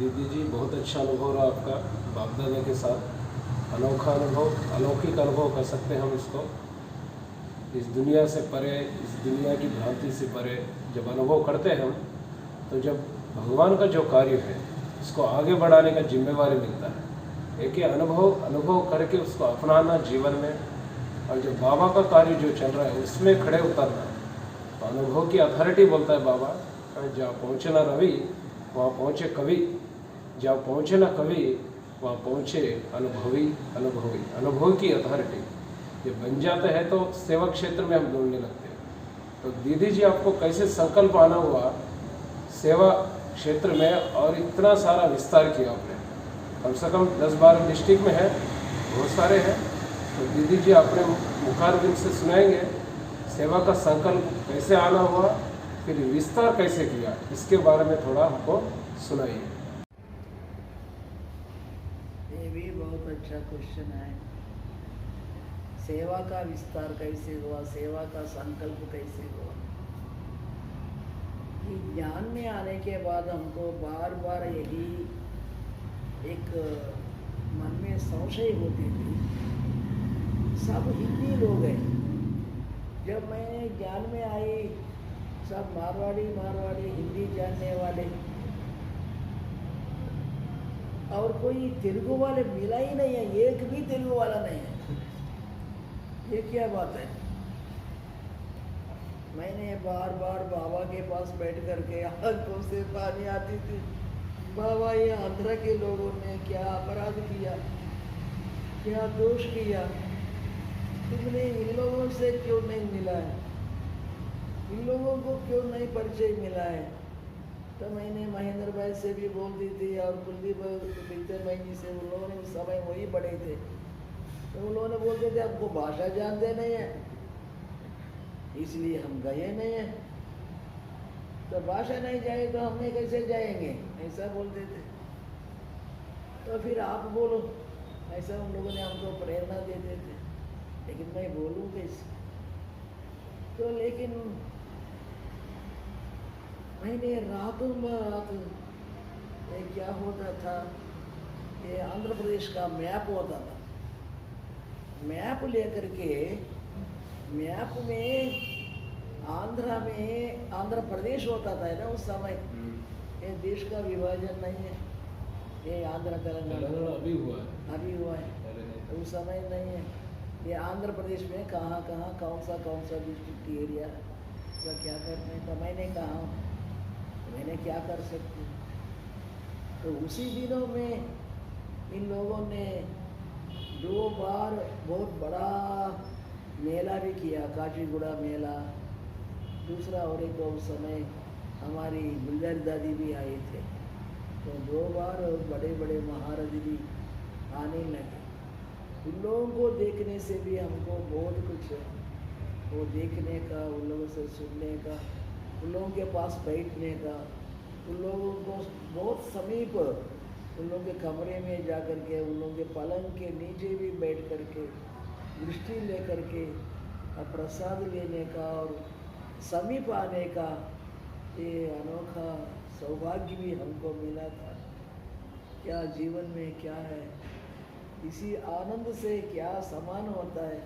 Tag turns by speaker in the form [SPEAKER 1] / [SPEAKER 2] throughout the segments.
[SPEAKER 1] दीदी जी, बहुत अच्छा अनुभव रहा आपका बाप दादा के साथ। अनोखा अनुभव, अलौकिक अनुभव कर सकते हैं हम इसको। इस दुनिया से परे, इस दुनिया की भ्रांति से परे जब अनुभव करते हैं हम, तो जब भगवान का जो कार्य है इसको आगे बढ़ाने का जिम्मेवारी मिलता है। एक ही अनुभव करके उसको अपनाना जीवन में, और जब बाबा का कार्य जो चल रहा है उसमें खड़े उतरना। तो अनुभव की अथॉरिटी बोलता है बाबा, जहाँ पहुँचे ना रवि वहाँ पहुँचे कवि, जहाँ पहुँचे ना कवि वहाँ पहुँचे अनुभवी। अनुभव की अथॉरिटी ये बन जाता है तो सेवा क्षेत्र में हम दौड़ने लगते हैं। तो दीदी जी, आपको कैसे संकल्प आना हुआ सेवा क्षेत्र में, और इतना सारा विस्तार किया आपने? कम से कम 10-12 डिस्ट्रिक्ट में है, बहुत सारे हैं। तो दीदी जी अपने मुखारबिंद से सुनाएंगे सेवा का संकल्प कैसे आना हुआ, फिर विस्तार कैसे किया, इसके बारे में थोड़ा हमको सुनाइए।
[SPEAKER 2] ये भी बहुत अच्छा क्वेश्चन है। सेवा का विस्तार कैसे हुआ, सेवा का संकल्प कैसे हुआ? कि ज्ञान में आने के बाद हमको बार बार यही एक मन में संशय होती थी। सब हिंदी लोग हैं। जब मैं ज्ञान में आई, सब मारवाड़ी हिंदी जानने वाले, और कोई तेलुगु वाले मिला ही नहीं है। एक भी तेलुगु वाला नहीं है। ये क्या बात है? मैंने बार बार बाबा के पास बैठ करके आंखों से पानी आती थी। बाबा, ये आंध्र के लोगों ने क्या अपराध किया, क्या दोष किया? तुमने इन लोगों से क्यों नहीं मिला है? इन लोगों को क्यों नहीं परिचय मिला है? तो मैंने महेंद्र भाई से भी बोल दी थी, और कुलदीप विद्यामय जी से, उन लोगों ने उस समय वही बड़े थे। तो उन लोगों ने बोलते थे आपको भाषा जानते नहीं है, इसलिए हम गए नहीं हैं। तो भाषा नहीं जाए तो हमने कैसे जाएंगे, ऐसा बोलते थे। तो फिर आप बोलो, ऐसा उन लोगों ने हमको प्रेरणा देते थे। लेकिन मैं बोलूँ कैसे? तो लेकिन मैंने रातों रात ये क्या होता था, ये आंध्र प्रदेश का मैप होता था। मैप लेकर के, मैप में आंध्र प्रदेश होता था ना उस समय। ये देश का विभाजन नहीं है, ये आंध्र तेलंगाना अभी हुआ है, तो उस समय नहीं है। ये आंध्र प्रदेश में कहाँ कहाँ कौन सा डिस्ट्रिक्ट एरिया का क्या करने का मैंने कहा, मैंने क्या कर सकती। तो उसी दिनों में इन लोगों ने 2 बार बहुत बड़ा मेला भी किया, काचीगुड़ा मेला। दूसरा और एक उस समय हमारी गुलजार दादी भी आए थे। तो 2 बार बड़े बड़े महाराज भी आने लगे। उन लोगों को देखने से भी हमको बहुत कुछ है, वो देखने का, उन लोगों से सुनने का, उन लोगों के पास बैठने का, उन लोगों को बहुत समीप, उन लोगों के कमरे में जा कर के, उन लोगों के पलंग के नीचे भी बैठ कर के दृष्टि ले कर के प्रसाद लेने का और समीप आने का ये अनोखा सौभाग्य भी हमको मिला था। क्या जीवन में क्या है, इसी आनंद से क्या समान होता है,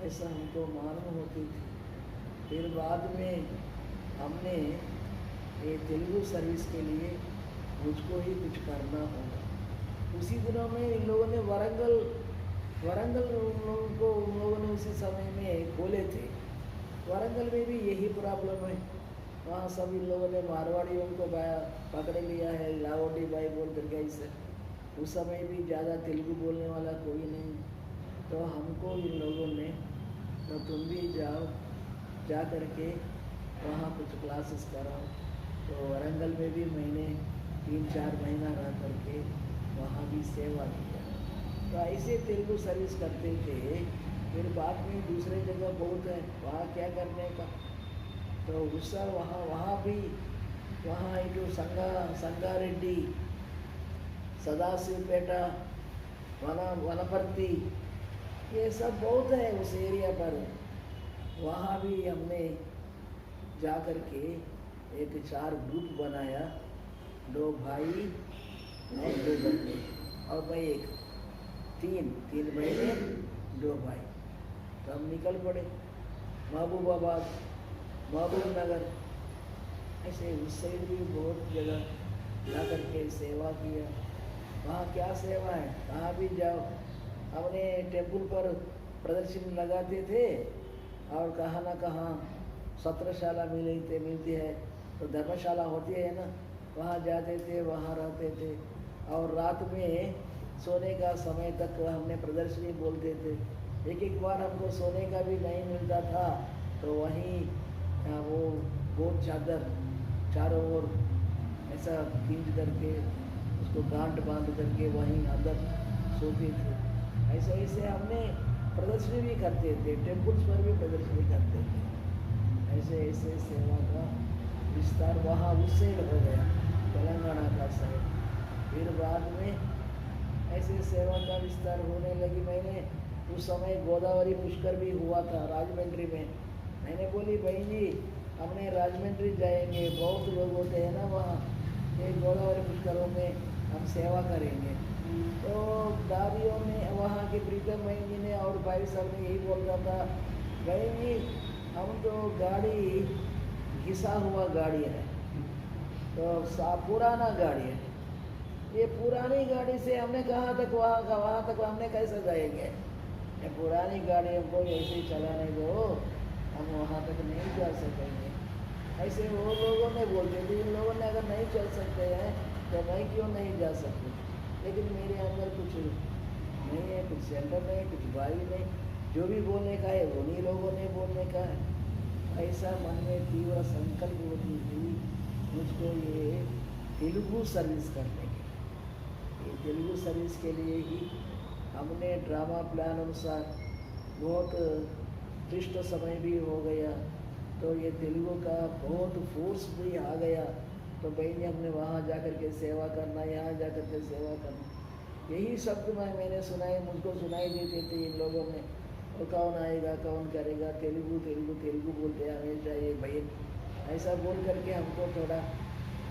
[SPEAKER 2] ऐसा हमको मालूम होती थी। फिर बाद में हमने ये तेलुगु सर्विस के लिए मुझको ही कुछ करना होगा। उसी दिनों में इन लोगों ने वारंगल उन लोगों ने उसी समय में खोले थे। वारंगल में भी यही प्रॉब्लम है। वहाँ सब इन लोगों ने मारवाड़ियों को पकड़ लिया है, लावोटी भाई बोल करके। ऐसे उस समय भी ज़्यादा तेलुगु बोलने वाला कोई नहीं। तो हमको इन लोगों ने, तो तुम भी जाओ, जा कर के वहाँ कुछ क्लासेस कराओ। तो वारंगल में भी मैंने 3-4 महीना रह करके वहाँ भी सेवा किया। तो ऐसे तेलुगु सर्विस करते थे। फिर बाद में दूसरे जगह बहुत है, वहाँ क्या करने का। तो उसका वहाँ एक संगारेड्डी, सदाशिवपेटा, वनपर्ती, ये सब बहुत है उस एरिया पर। वहाँ भी हमने जा कर के एक 4 ग्रुप बनाया। 2 भाई और 2 बहने और मैं एक, 3 बहने 2 भाई। तो हम निकल पड़े महबूबाबाद, महबूब नगर, ऐसे उस साइड भी बहुत जगह जा करके सेवा किया। वहाँ क्या सेवा है, कहाँ भी जाओ। हमने टेम्पल पर प्रदर्शनी लगाते थे और कहाँ ना कहाँ सत्रशाला मिलती है, तो धर्मशाला होती है ना, वहाँ जाते थे, वहाँ रहते थे। और रात में सोने का समय तक हमने प्रदर्शनी बोलते थे। एक बार हमको सोने का भी नहीं मिलता था, तो वहीं वो गोद चादर चारों ओर ऐसा खींच करके उसको गांठ बांध करके वहीं अंदर सोते थे। ऐसे ऐसे हमने प्रदर्शनी भी करते थे, टेम्पल्स पर भी प्रदर्शनी करते थे। ऐसे ऐसे सेवा का विस्तार वहाँ उस साइड हो गया, तेलंगाना का साइड। फिर बाद में ऐसे सेवा का विस्तार होने लगी। मैंने उस समय गोदावरी पुष्कर भी हुआ था राजमंड्री में। मैंने बोली भाई जी हमने राजमंड्री जाएंगे, बहुत लोग होते हैं ना वहाँ, ये गोदावरी पुष्करों में हम सेवा करेंगे। तो दादियों ने वहाँ के प्रीतम भाई जी ने और भाई साहब ने यही बोल रहा था, भाई जी हम तो गाड़ी घिसा हुआ गाड़ी है, तो पुराना गाड़ी है, ये पुरानी गाड़ी से हमने कहाँ तक वहाँ तक हमने कैसे जाएंगे। ये पुरानी गाड़ी हमको ऐसे ही चलाने दो, हम वहाँ तक नहीं जा सकेंगे। ऐसे वो लोगों ने बोलते थे, इन लोगों ने अगर नहीं चल सकते हैं तो मैं क्यों नहीं जा सकती। लेकिन मेरे अंदर कुछ नहीं है, कुछ सेंटर नहीं, कुछ भाई नहीं, जो भी बोलने का है उन्हीं लोगों ने बोलने का है। ऐसा मन में तीव्र संकल्प होती थी मुझको ये तेलुगु सर्विस करने की। ये तेलुगु सर्विस के लिए ही हमने ड्रामा प्लान अनुसार, बहुत क्लिष्ट समय भी हो गया, तो ये तेलुगु का बहुत फोर्स भी आ गया। तो भाई हमने वहाँ जा कर के सेवा करना, यहाँ जा कर के सेवा करना, यही शब्द मैंने सुनाए, मुझको सुनाई देते थे इन लोगों में। और कौन आएगा, कौन करेगा, तेलुगु तेलुगु तेलुगु बोलते हमेशा ये भाई, ऐसा बोल करके हमको थोड़ा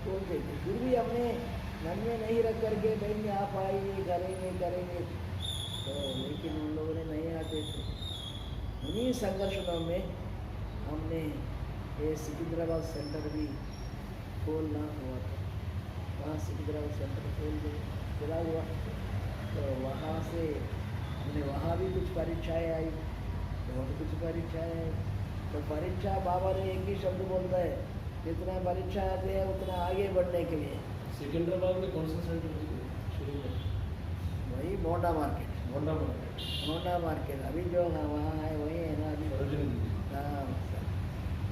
[SPEAKER 2] बोलते थे। फिर भी हमने मन में नहीं रख करके भाई आप आइए, करेंगे, तो लेकिन उन लोगों ने नहीं आते थे। उन्हीं संघर्षणों में हमने ये सिकंदराबाद सेंटर भी खोलना हुआ था। वहाँ सिकंदराबाद सेंटर खुला हुआ, तो वहाँ से हमने वहाँ भी कुछ परीक्षाएँ आई, बहुत कुछ परीक्षाएँ आई। तो परीक्षा बाबा ने एक ही शब्द बोलता है, जितना परीक्षा आते हैं उतना आगे बढ़ने के लिए।
[SPEAKER 1] सिकंदराबाद में कौन सा सेंटर शुरू में?
[SPEAKER 2] वही मोंडा मार्केट अभी जो वहाँ है वही है ना अभी। हाँ,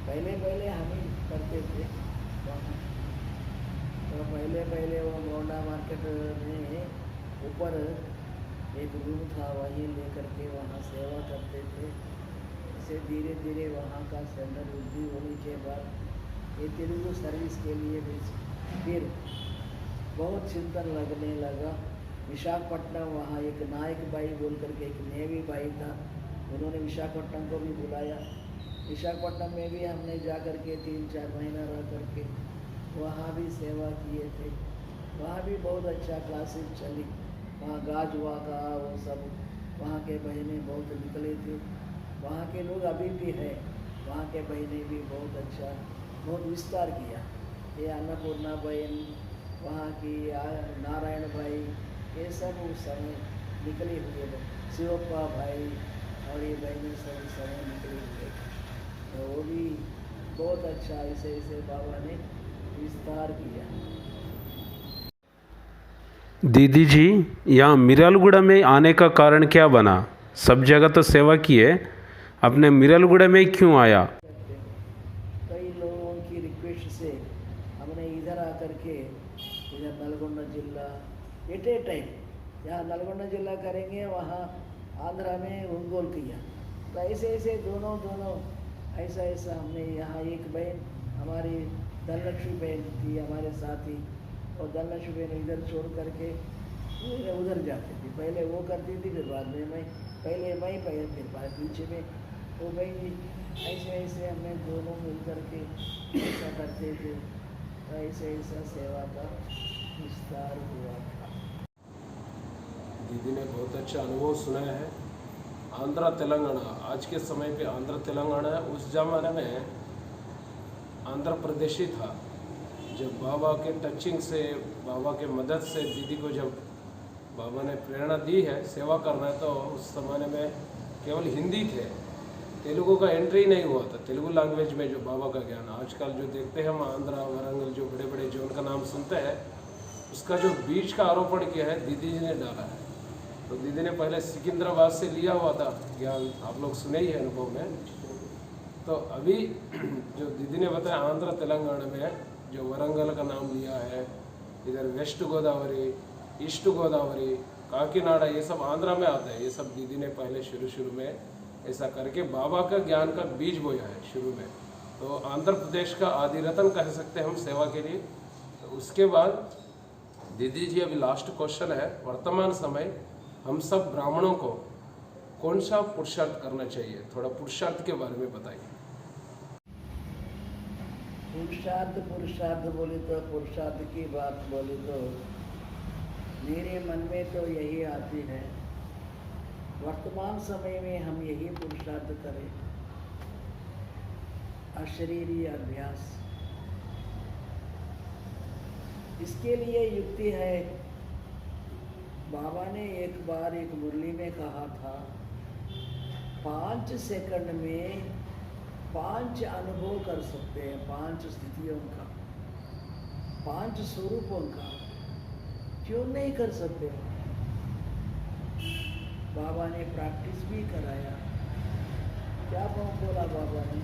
[SPEAKER 2] पहले हम ही करते थे वहाँ। तो पहले वो मोंडा मार्केट में ऊपर एक रूम था, वहीं ले करके वहाँ सेवा करते थे। इसे धीरे धीरे वहाँ का सेंटर वृद्धि होने के बाद ये तेलुगु सर्विस के लिए भी फिर बहुत चिंतन लगने लगा। विशाखापट्टनम वहाँ एक नायक भाई बोल करके एक नेवी भाई था, उन्होंने विशाखापट्टनम को भी बुलाया। विशाखापट्टनम में भी हमने जा कर के 3-4 महीना रह करके वहाँ भी सेवा किए थे। वहाँ भी बहुत अच्छा क्लासेस चली, वहाँ गाजवा का वो सब, वहाँ के बहनें बहुत निकले थे। वहाँ के लोग अभी भी हैं, वहाँ के बहनें भी बहुत अच्छा, बहुत विस्तार किया। ये अन्नपूर्णा बहन, वहाँ की नारायण भाई, ये सब उस समय निकले हुए लोग, शिवप्पा भाई और ये बहनें सब उस समय निकले हुए। तो वो भी बहुत अच्छा ऐसे बाबा ने विस्तार किया।
[SPEAKER 1] दीदी जी, यहाँ मिरालगुड़ा में आने का कारण क्या बना? सब जगह तो सेवा की है, अपने मिरालगुड़ा में क्यों आया?
[SPEAKER 2] कई लोगों की रिक्वेस्ट से हमने इधर आकर के इधर नलगोंडा जिला एट ए टाइम, जहाँ नलगोंडा जिला करेंगे वहाँ आंध्रा में उंगोल किया। तो ऐसे दोनों ऐसा हमने यहाँ एक बहन हमारी धनलक्ष्मी बहन थी हमारे साथ ही, और धनलक्ष्मी बहन इधर छोड़ करके उधर जाती थी। पहले वो करती थी, फिर बाद में मैं फिर बाद पीछे में वो बहन। ऐसे हमने दोनों मिल करके ऐसा करते थे। ऐसा सेवा का विस्तार हुआ था।
[SPEAKER 1] दीदी ने बहुत अच्छा अनुभव सुनाया है। आंध्र तेलंगाना, आज के समय पे आंध्र तेलंगाना है, उस ज़माने में आंध्र प्रदेश ही था। जब बाबा के टचिंग से, बाबा के मदद से दीदी को जब बाबा ने प्रेरणा दी है सेवा करना है, तो उस ज़माने में केवल हिंदी थे, तेलुगु का एंट्री नहीं हुआ था। तेलुगु लैंग्वेज में जो बाबा का ज्ञान, आजकल जो देखते हैं हम आंध्रा वरंगल जो बड़े बड़े जोन का नाम सुनते हैं, उसका जो बीज का आरोपण किया है दीदी जी ने डाला है। तो दीदी ने पहले सिकंदराबाद से लिया हुआ था ज्ञान, आप लोग सुने ही है अनुभव में। तो अभी जो दीदी ने बताया आंध्र तेलंगाना में जो वरंगल का नाम लिया है, इधर वेस्ट गोदावरी, ईस्ट गोदावरी, काकीनाडा, ये सब आंध्रा में आता है। ये सब दीदी ने पहले शुरू में ऐसा करके बाबा का ज्ञान का बीज बोया है शुरू में। तो आंध्र प्रदेश का आदि रत्न कह सकते हैं हम सेवा के लिए। तो उसके बाद दीदी जी, अभी लास्ट क्वेश्चन है, वर्तमान समय हम सब ब्राह्मणों को कौन सा पुरुषार्थ करना चाहिए, थोड़ा पुरुषार्थ के बारे में बताइए।
[SPEAKER 2] पुरुषार्थ बोले तो, पुरुषार्थ की बात बोले तो मेरे मन में तो यही आती है, वर्तमान समय में हम यही पुरुषार्थ करें, अशरीरी अभ्यास। इसके लिए युक्ति है, बाबा ने एक बार एक मुरली में कहा था, 5 सेकंड में 5 अनुभव कर सकते हैं, 5 स्थितियों का, 5 स्वरूपों का, क्यों नहीं कर सकते। बाबा ने प्रैक्टिस भी कराया। क्या बोला बाबा ने,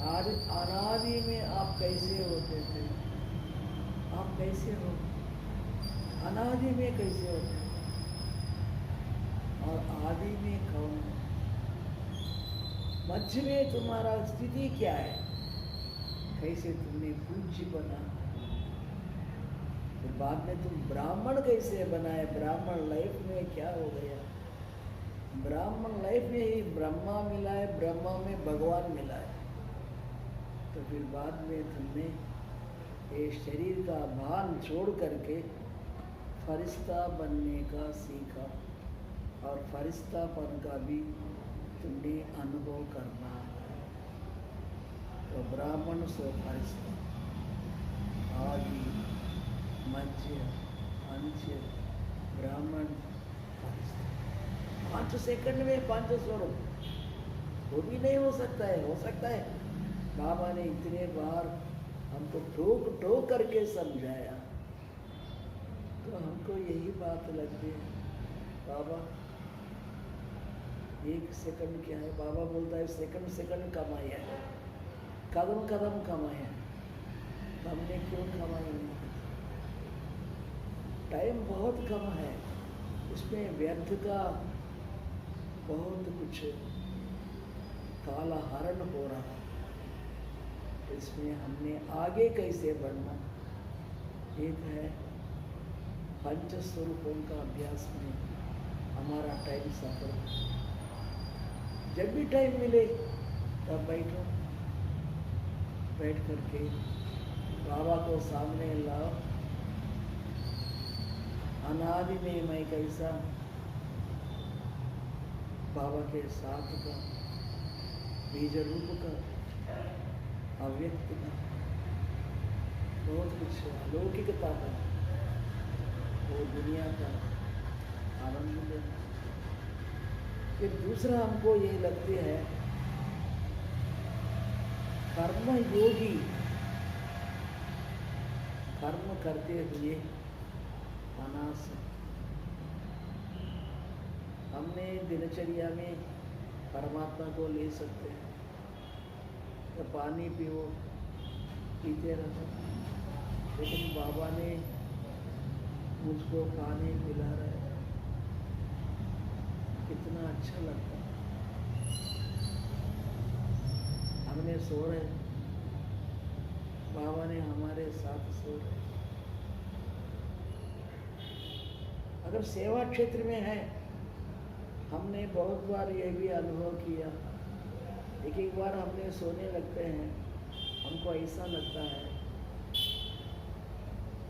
[SPEAKER 2] आज अनादि में आप कैसे होते थे, आप कैसे हो, अनादि में कैसे होते हैं, और आदि में कौन है, मध्य में तुम्हारा स्थिति क्या है, कैसे तुमने पूज्य बना, फिर बाद में तुम ब्राह्मण कैसे बनाए, ब्राह्मण लाइफ में क्या हो गया, ब्राह्मण लाइफ में ही ब्रह्मा मिला है, ब्रह्मा में भगवान मिला है। तो फिर बाद में तुमने ये शरीर का भान छोड़ करके फरिश्ता बनने का सीखा, और फरिश्तापन का भी तुमने अनुभव करना है। तो ब्राह्मण से फरिश्ता, आदि, मध्य, अंत्य, ब्राह्मण, फरिश्ता, 5 सेकंड में 5 स्वरूप, वो भी नहीं हो सकता है, हो सकता है। बाबा ने इतने बार हमको ठोक ठोक करके समझाया, तो हमको यही बात लगती है, बाबा 1 सेकंड क्या है, बाबा बोलता है सेकंड सेकंड कमाया है, कदम कदम कमाया है, हमने क्यों कमाया नहीं, टाइम बहुत कम है, उसमें व्यर्थ का बहुत कुछ काला हरण हो रहा है। इसमें हमने आगे कैसे बढ़ना, एक है पंच स्वरूपों का अभ्यास में हमारा टाइम सफर। जब भी टाइम मिले तब बैठो, बैठ करके बाबा को सामने लाओ, अनादि में मैं कैसा, बाबा के साथ का, बीज रूप का, अव्यक्त का, बहुत कुछ अलौकिकता का, वो दुनिया का आनंद लेना। फिर दूसरा हमको ये लगती है, कर्म योगी, कर्म करते हुए अनासक्त। हमने दिनचर्या में परमात्मा को ले सकते हैं, तो पानी पियो, पीते रहो, लेकिन बाबा ने मुझको पानी पिला रहे, कितना अच्छा लगता है। हमने सो रहे, बाबा ने हमारे साथ सो रहे। अगर सेवा क्षेत्र में है, हमने बहुत बार ये भी अनुभव किया, एक बार हमने सोने लगते हैं, हमको ऐसा लगता है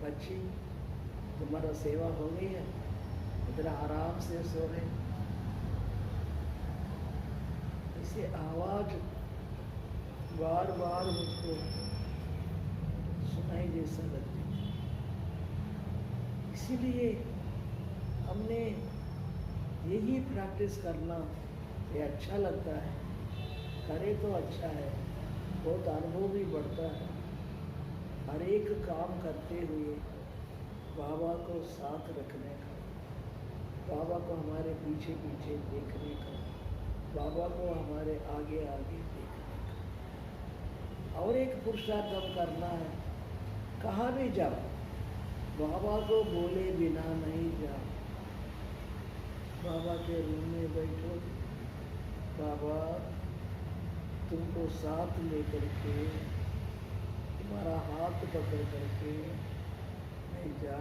[SPEAKER 2] बच्ची तुम्हारा सेवा हो गई है, इतना आराम से सो रहे। इसे आवाज बार बार मुझको सुनाई जैसा लगती। इसीलिए हमने यही प्रैक्टिस करना, ये अच्छा लगता है, करे तो अच्छा है, बहुत अनुभव भी बढ़ता है। हर एक काम करते हुए बाबा को साथ रखने का, बाबा को हमारे पीछे पीछे देखने का, बाबा को हमारे आगे आगे देखने का। और एक पुरुषार्थ हम करना है, कहाँ भी जाओ बाबा को बोले बिना नहीं जाओ। बाबा के रूम में बैठो, बाबा तुमको साथ लेकर के, तुम्हारा हाथ पकड़ करके मैं जा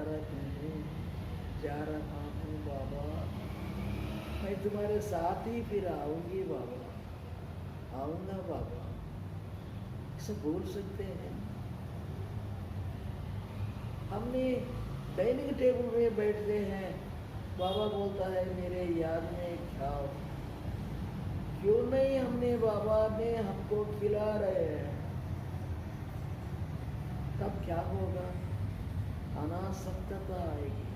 [SPEAKER 2] रहा हूँ बाबा, मैं तुम्हारे साथ ही फिर आऊँगी बाबा, आऊँगा बाबा, ऐसा बोल सकते हैं। हमने डाइनिंग टेबल में बैठते हैं, बाबा बोलता है मेरे याद में खाओ, क्यों नहीं हमने बाबा ने हमको खिला रहे हैं, तब क्या होगा, अनासक्तता आएगी।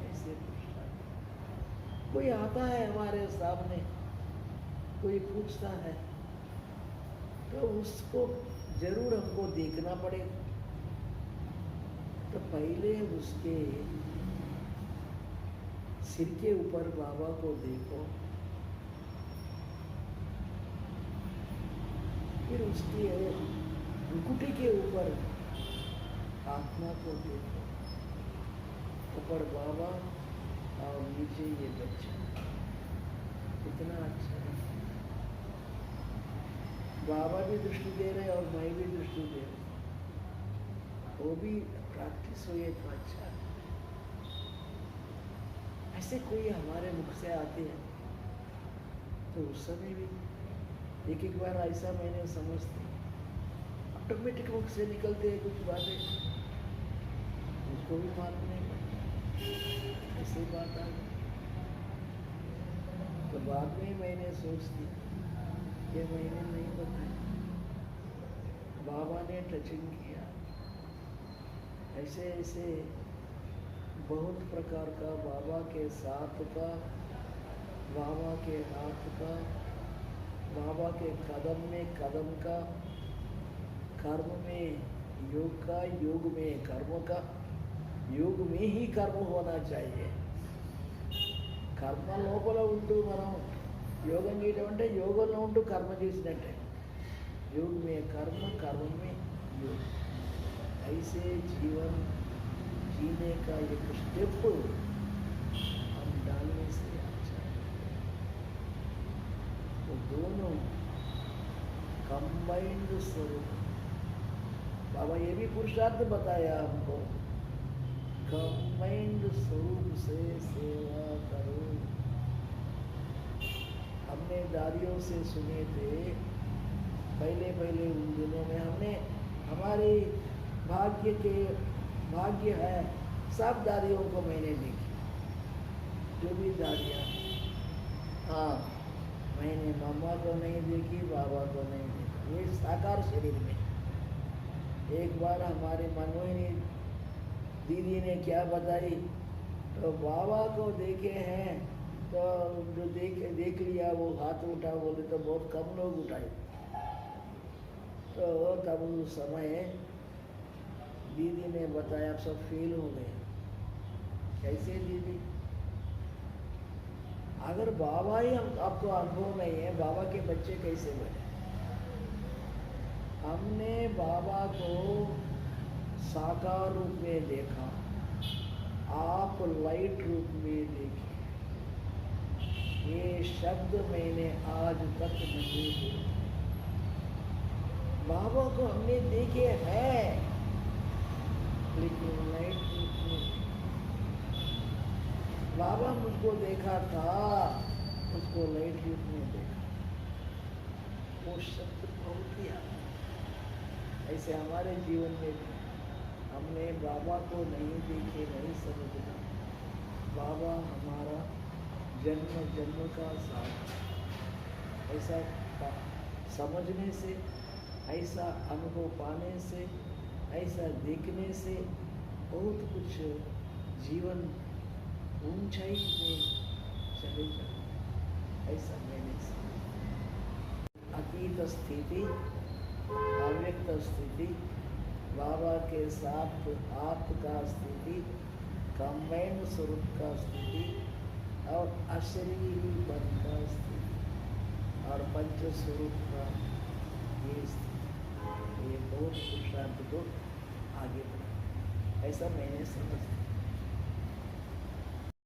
[SPEAKER 2] ऐसे पूछता है, कोई आता है हमारे सामने, कोई पूछता है तो उसको जरूर हमको देखना पड़ेगा। तो पहले उसके सिर के ऊपर बाबा को देखो, फिर उसकी मुकुटी के ऊपर आत्मा को देखो, ऊपर बाबा और नीचे ये बच्चा, कितना अच्छा है। बाबा भी दृष्टि दे रहे और मैं भी दृष्टि दे रही, वो भी प्रैक्टिस हुई तो अच्छा है। ऐसे कोई हमारे मुख से आते हैं तो उस समय भी एक बार ऐसा मैंने समझती, ऑटोमेटिक मुख से निकलते हैं कुछ बातें, उसको भी मालूम नहीं पड़ती, ऐसी बात आ गई। तो बाद में मैंने सोच लिया ये मैंने नहीं बताया, बाबा ने टचिंग किया। ऐसे ऐसे बहुत प्रकार का बाबा के साथ का, बाबा के हाथ का, बाबा के कदम में कदम का, कर्म में योग का, योग में कर्म का, योग में ही कर्म होना चाहिए। कर्म लोपल उंटू మనం యోగం చేయడం అంటే యోగంలో ఉంటూ కర్మ చేసినట్టే, योग में कर्म, कर्म में योग। ऐसे जीवन जीने का एक स्टेप हम डालने से अच्छा है। तो दोनों कंबाइंड स्वरूप, बाबा ये भी पुरुषार्थ बताया हमको, कंबाइंड स्वरूप से सेवा करो। हमने दादियों से सुने थे पहले उन दिनों में, हमने हमारी भाग्य है, सब दादियों को मैंने देखी, जो भी दादियाँ, हाँ मैंने मम्मा को नहीं देखी, बाबा को नहीं देखा, ये साकार शरीर में। एक बार हमारे मनोहिनी दीदी ने क्या बताई, तो बाबा को देखे हैं, तो जो देख लिया वो हाथ उठा, बोले तो बहुत कम लोग उठाए। तो तब उस समय दीदी ने बताया सब फेल हो गए। कैसे दीदी? अगर बाबा ही आपको अनुभव नहीं है, बाबा के बच्चे कैसे बने? हमने बाबा को साकार रूप में देखा, आप लाइट रूप में देखे। ये शब्द मैंने आज तक नहीं बोला। बाबा को हमने देखे हैं, लेकिन लाइट रूप में। बाबा मुझको देखा था, उसको लाइट रूप में देखा। वो शब्द बहुत ही आता है। ऐसे हमारे जीवन में भी हमने बाबा को नहीं देखे, नहीं समझना। बाबा हमारा जन्म जन्म का साथ, ऐसा समझने से, ऐसा अनुभव पाने से, ऐसा देखने से बहुत कुछ जीवन ऊंचाई में चले जाता है। ऐसा मैंने समझा। अतीत स्थिति, अव्यक्त स्थिति, बाबा के साथ आप का स्थिति, कंबाइंड स्वरूप का स्थिति और अशरीरी पद का स्थिति और पंच स्वरूप का ये स्थिति, ये बहुत पुरुषार्थ को आगे बढ़ा, ऐसा मैंने समझा।